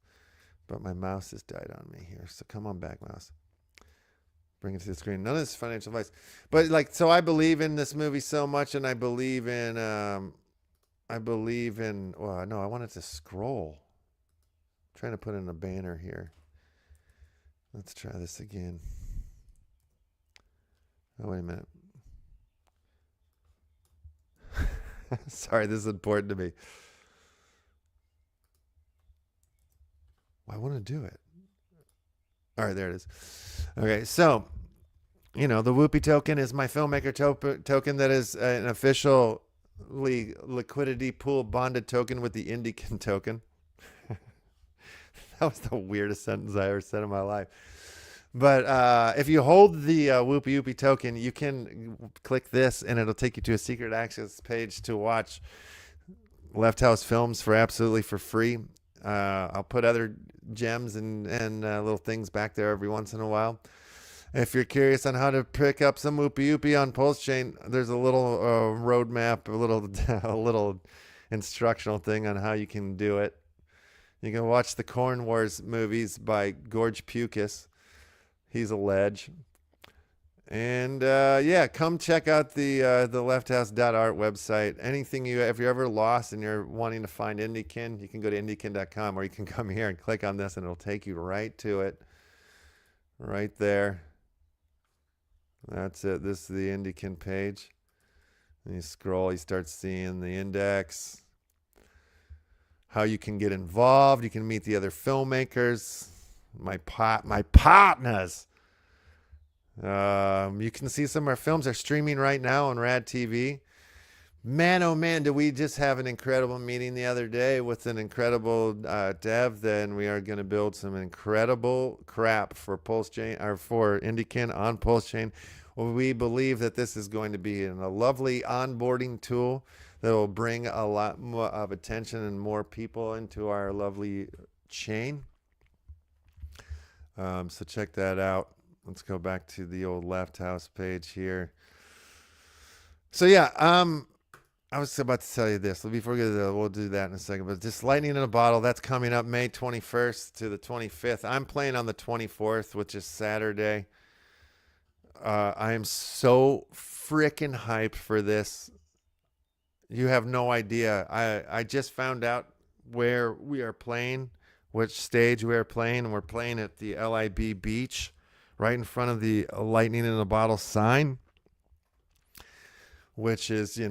But my mouse has died on me here. So come on back, mouse. Bring it to the screen. None of this is financial advice. But so I believe in this movie so much, and I believe in, well, no, I wanted to scroll. trying to put in a banner here. Let's try this again. Oh, wait a minute. Sorry, this is important to me. I want to do it. All right, there it is. Okay, so, the WUPIUPI token is my filmmaker token that is an official liquidity pool bonded token with the INDIKIN token. That was the weirdest sentence I ever said in my life. But if you hold the WUPIUPI token, you can click this and it'll take you to a secret access page to watch LeftHouse films for absolutely for free. I'll put other gems and little things back there every once in a while. If you're curious on how to pick up some WUPIUPI on PulseChain, there's a little roadmap, a little instructional thing on how you can do it. You can watch the Corn Wars movies by Gorge Pucus. He's a ledge. And come check out the lefthouse.art website. If you're ever lost and you're wanting to find INDIKIN, you can go to indikin.com, or you can come here and click on this and it'll take you right to it. Right there. That's it. This is the INDIKIN page. And you scroll, you start seeing the index. How you can get involved. You can meet the other filmmakers. My partners. You can see some of our films are streaming right now on RADTV. Man, oh man, did we just have an incredible meeting the other day with an incredible dev. Then we are going to build some incredible crap for PulseChain, or for INDIKIN on PulseChain. Well, we believe that this is going to be a lovely onboarding tool that will bring a lot more of attention and more people into our lovely chain. So check that out. Let's go back to the old LeftHouse page here. So yeah, I was about to tell you this. Before we get to that, we'll do that in a second. But just Lightning in a Bottle, that's coming up May 21st to the 25th. I'm playing on the 24th, which is Saturday. I am so freaking hyped for this. You have no idea. I just found out where we are playing, which stage we are playing, and we're playing at the LIB Beach, right in front of the Lightning in a Bottle sign, which is,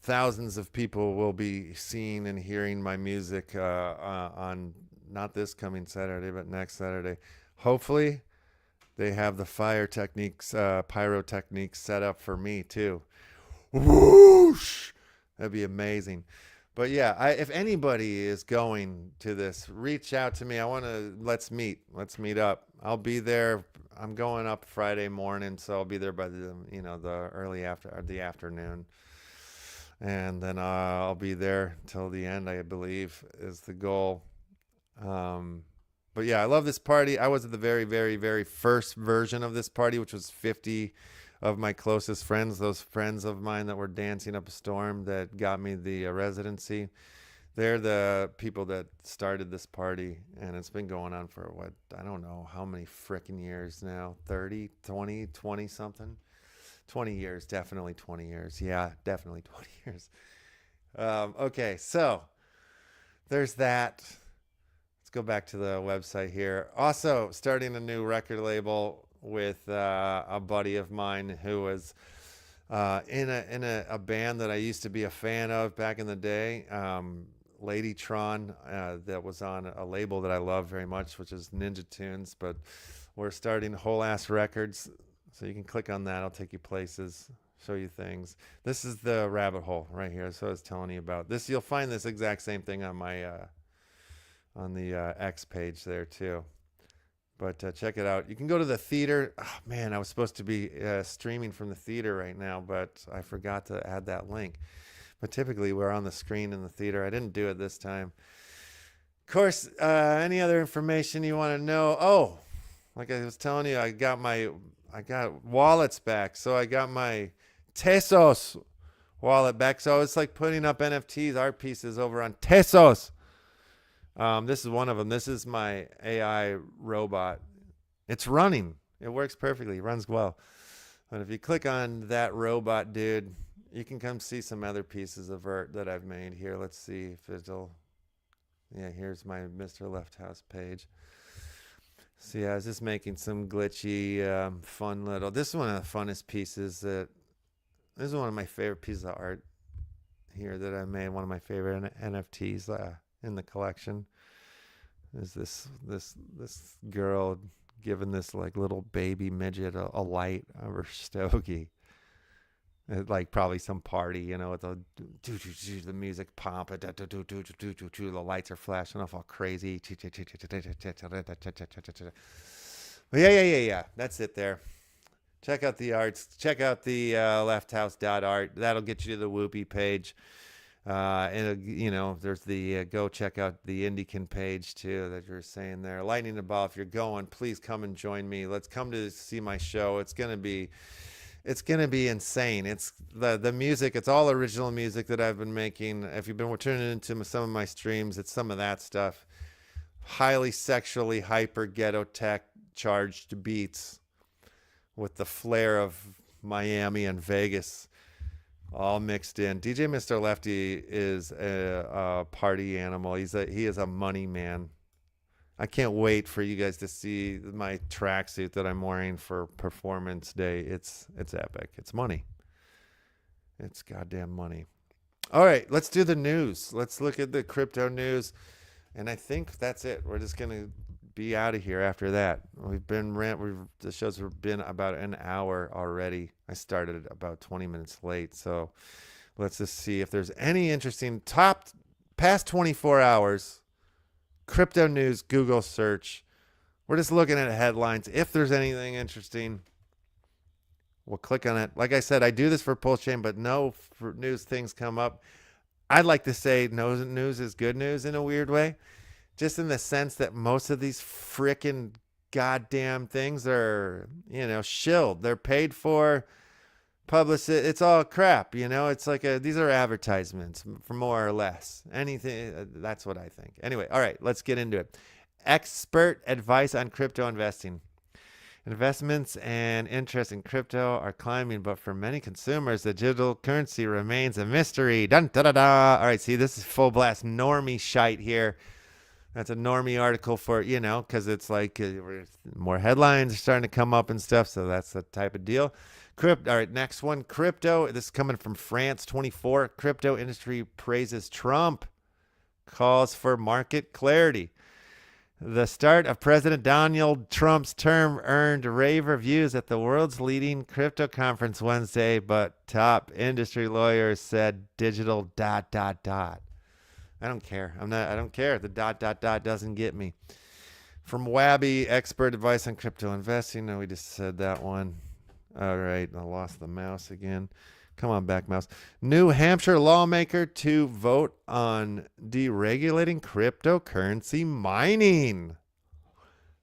thousands of people will be seeing and hearing my music on not this coming Saturday, but next Saturday. Hopefully, they have the pyrotechnics set up for me too. Whoosh! That'd be amazing. But yeah, if anybody is going to this, reach out to me. Let's meet up. I'll be there. I'm going up Friday morning, so I'll be there by the early afternoon. And then I'll be there till the end, I believe, is the goal. But yeah, I love this party. I was at the very, very, very first version of this party, which was 50 of my closest friends, those friends of mine that were dancing up a storm that got me the residency. They're the people that started this party, and it's been going on for I don't know how many frickin' years now, 30, 20 something, 20 years, definitely 20 years. Yeah, definitely 20 years. Okay, so there's that. Let's go back to the website here. Also, starting a new record label with a buddy of mine who was in a band that I used to be a fan of back in the day, Ladytron, that was on a label that I love very much, which is Ninja Tunes. But we're starting Whole Ass Records, so you can click on that. I'll take you places, show you things. This is the rabbit hole right here, so I was telling you about this. You'll find this exact same thing on my on the X page there too. But check it out. You can go to the theater. Oh, man, I was supposed to be streaming from the theater right now, but I forgot to add that link. But typically, we're on the screen in the theater. I didn't do it this time. Of course, any other information you want to know? Oh, like I was telling you, I got wallets back. So I got my Tesos wallet back. So it's like putting up NFTs, art pieces over on Tesos. This is one of them. This is my AI robot. It's running. It works perfectly. It runs well. But if you click on that robot, dude, you can come see some other pieces of art that I've made here. Let's see if Yeah, here's my Mr. Left House page. So yeah, I was just making some glitchy, fun little. This is one of the funnest pieces that. This is one of my favorite pieces of art here that I made. One of my favorite NFTs in the collection is this girl giving this like little baby midget a light of her stogie. At, like probably some party, you know, with the music pump, the lights are flashing off all crazy. But yeah. That's it there. Check out the arts. Check out the lefthouse.art. That'll get you to the WUPIUPI page. And you know, there's the go check out the INDIKIN page too that you're saying there. Lightning the ball. If you're going, please come and join me. Let's come to see my show. It's gonna be insane. It's the music. It's all original music that I've been making. If you've been tuning into some of my streams, it's some of that stuff. Highly sexually hyper ghetto tech charged beats with the flair of Miami and Vegas all mixed in. DJ Mr. Lefty is a party animal. He is a money man. I can't wait for you guys to see my tracksuit that I'm wearing for Performance Day. It's epic. It's money. It's goddamn money. All right, let's do the news. Let's look at the crypto news. And I think that's it. We're just going to be out of here after that. The show's been about an hour already. I started about 20 minutes late. So let's just see if there's any interesting past 24 hours. Crypto news, Google search. We're just looking at headlines. If there's anything interesting, we'll click on it. Like I said, I do this for PulseChain, but no news things come up. I'd like to say no news is good news in a weird way, just in the sense that most of these freaking goddamn things are, you know, shilled. They're paid for. Publicity, it's all crap, you know. It's like these are advertisements for more or less anything. That's what I think. Anyway, all right, let's get into it. Expert advice on crypto investing. Investments and interest in crypto are climbing, but for many consumers, the digital currency remains a mystery. Dun da da da. All right, see, this is full blast normie shite here. That's a normie article for, you know, because it's like more headlines are starting to come up and stuff. So that's the type of deal. All right, next one. Crypto. This is coming from France 24. Crypto industry praises Trump. Calls for market clarity. The start of President Donald Trump's term earned rave reviews at the world's leading crypto conference Wednesday, but top industry lawyers said digital ... I don't care. I don't care. The ... doesn't get me. From Wabi, expert advice on crypto investing. No, we just said that one. All right. I lost the mouse again. Come on back, mouse. New Hampshire lawmaker to vote on deregulating cryptocurrency mining.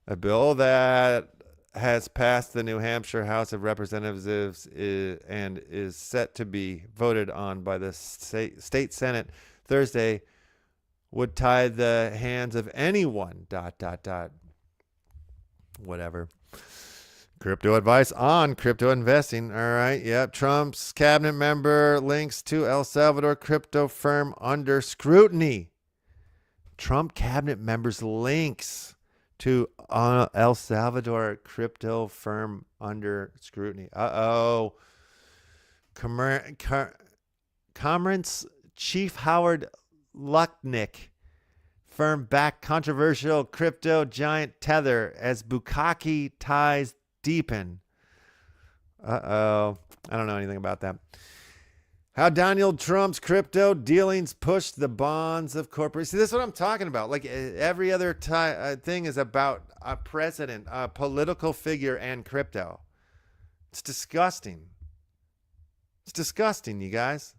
A bill that has passed the New Hampshire House of Representatives and is set to be voted on by the state Senate Thursday would tie the hands of anyone. ... Whatever. Crypto advice on crypto investing. All right. Yep. Trump's cabinet member links to El Salvador crypto firm under scrutiny. Trump cabinet members links to El Salvador crypto firm under scrutiny. Uh-oh. Commerce Chief Howard Lucknick firm backed controversial crypto giant Tether as Bukkake ties deepen. Uh-oh. I don't know anything about that. How Donald Trump's crypto dealings pushed the bonds of corporations. See, this is what I'm talking about. Like every other thing is about a president, a political figure, and crypto. It's disgusting. It's disgusting, you guys.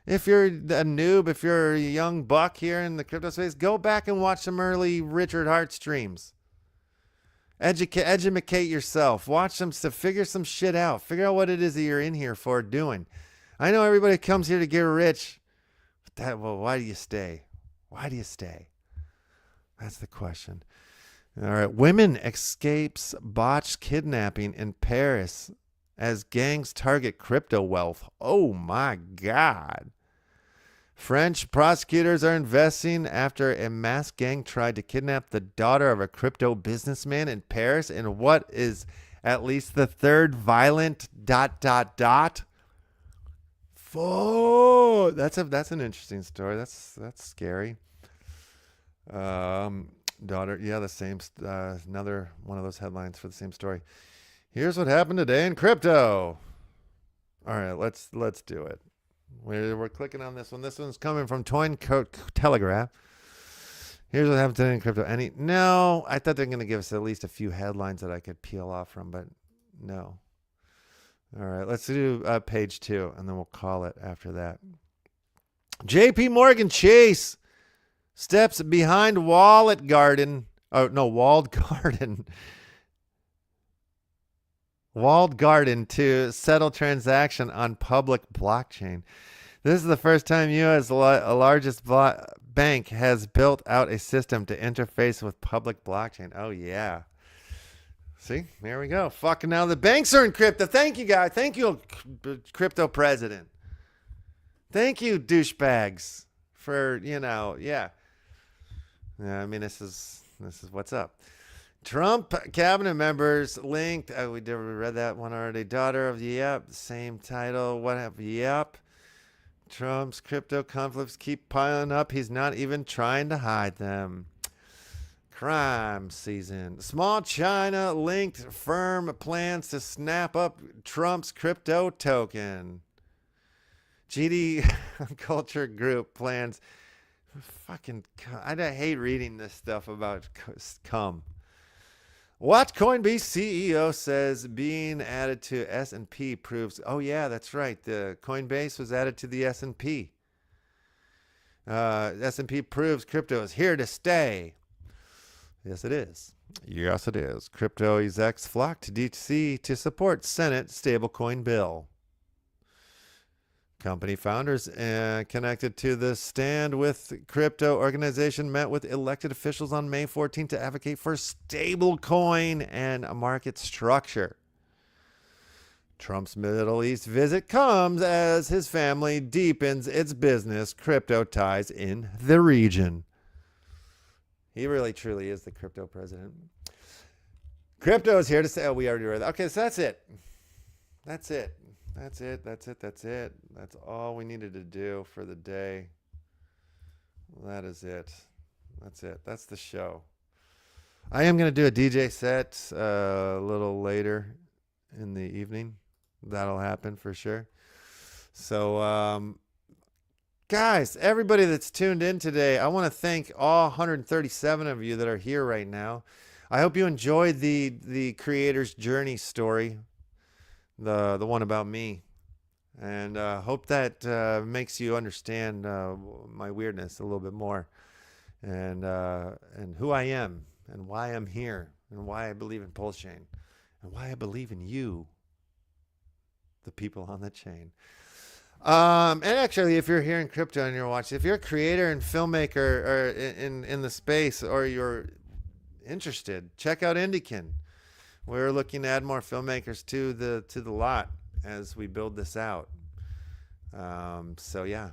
If you're a noob, if you're a young buck here in the crypto space, go back and watch some early Richard Hart streams. Educate yourself. Watch some stuff. Figure some shit out. Figure out what it is that you're in here for doing. I know everybody comes here to get rich. But why do you stay? Why do you stay? That's the question. All right. Women escapes botched kidnapping in Paris as gangs target crypto wealth. Oh, my God. French prosecutors are investing after a masked gang tried to kidnap the daughter of a crypto businessman in Paris in what is at least the third violent ... Oh, that's an interesting story. That's scary. Daughter, yeah, the same. Another one of those headlines for the same story. Here's what happened today in crypto. All right, let's do it. We're clicking on this one. This one's coming from Telegraph. Here's what happened today in crypto. No, I thought they were going to give us at least a few headlines that I could peel off from, but no. All right, let's do page 2, and then we'll call it after that. JP Morgan Chase steps behind walled garden to settle transaction on public blockchain. This is the first time U.S. largest bank has built out a system to interface with public blockchain. Oh, yeah. See, there we go. Fucking now the banks are in crypto. Thank you, guys. Thank you, crypto president. Thank you, douchebags, for, yeah. I mean, this is what's up. Trump cabinet members linked. We read that one already. Daughter of Yep, same title. What happened? Yep. Trump's crypto conflicts keep piling up. He's not even trying to hide them. Crime season. Small China linked firm plans to snap up Trump's crypto token. GD Culture Group plans. I hate reading this stuff about cum. What Coinbase CEO says being added to S&P proves. Oh yeah, that's right. The Coinbase was added to the S&P. S&P proves crypto is here to stay. Yes, it is. Yes, it is. Crypto execs flock to DC to support Senate stablecoin bill. Company founders connected to the Stand with Crypto organization met with elected officials on May 14 to advocate for stablecoin and a market structure. Trump's Middle East visit comes as his family deepens its business crypto ties in the region. He really, truly is the crypto president. Crypto is here to say, oh, we already read that. Okay, so that's it. That's it. That's it. That's it. That's it. That's all we needed to do for the day. That is it. That's it. That's the show. I am going to do a DJ set a little later in the evening. That'll happen for sure. So, guys, everybody that's tuned in today, I want to thank all 137 of you that are here right now. I hope you enjoyed the creator's journey story, the one about me, and hope that makes you understand my weirdness a little bit more, and who I am, and why I'm here, and why I believe in PulseChain, and why I believe in you, the people on the chain. And actually, if you're here in crypto and you're watching, if you're a creator and filmmaker or in the space, or you're interested, check out INDIKIN. We're looking to add more filmmakers to the lot as we build this out. So yeah,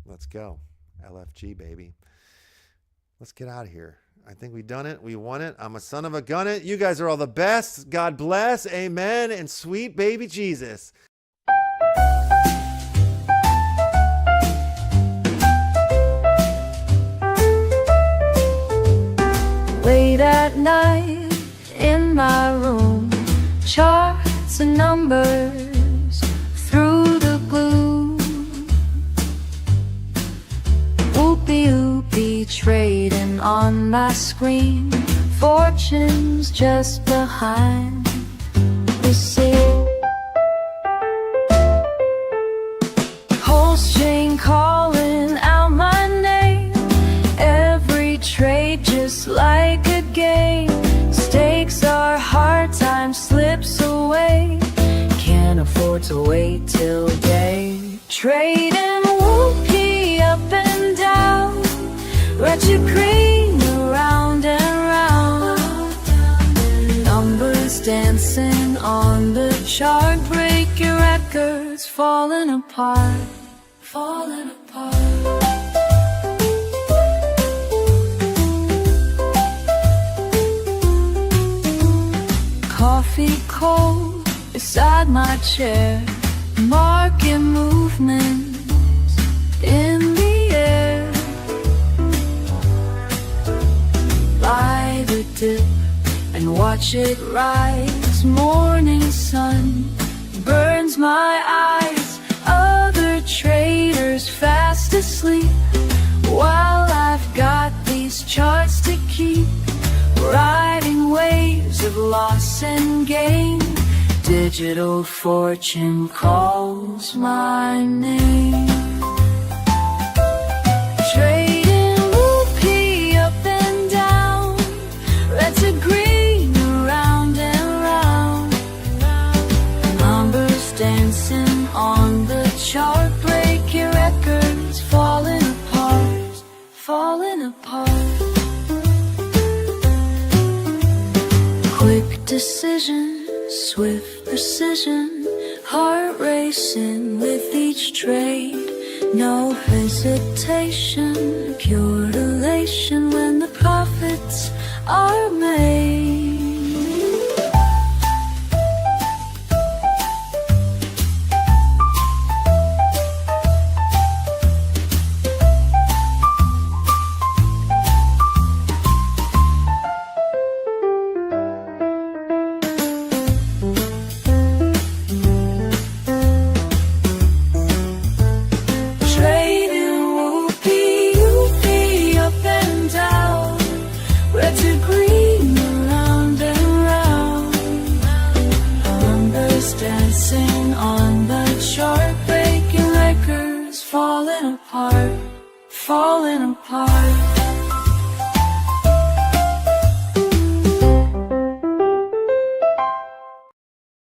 let's go. LFG, baby. Let's get out of here. I think we done it. We won it. I'm a son of a gun it. You guys are all the best. God bless. Amen. And sweet baby Jesus. Late at night in my room, charts and numbers through the gloom. WUPIUPI trading on my screen, fortunes just behind the scene. PulseChain calling out my name, every trade just like a game. Stakes are hard, time slips away, can't afford to wait till day. Trading WUPI up and down, retrograde around and round. Numbers dancing on the chart, break your records, falling apart. falling apart. Coffee cold beside my chair, market movements in the air. Light a dip and watch it rise. Morning sun burns my eyes. Other traders fast asleep, while I've got these charts to keep. Riding waves of loss and gain, digital fortune calls my name. Trading WUPIUPI up and down, red to green, around and round. Numbers dancing on the chart, breaking records, falling apart, falling apart. Quick decision, swift precision, heart racing with each trade. No hesitation, pure elation when the profit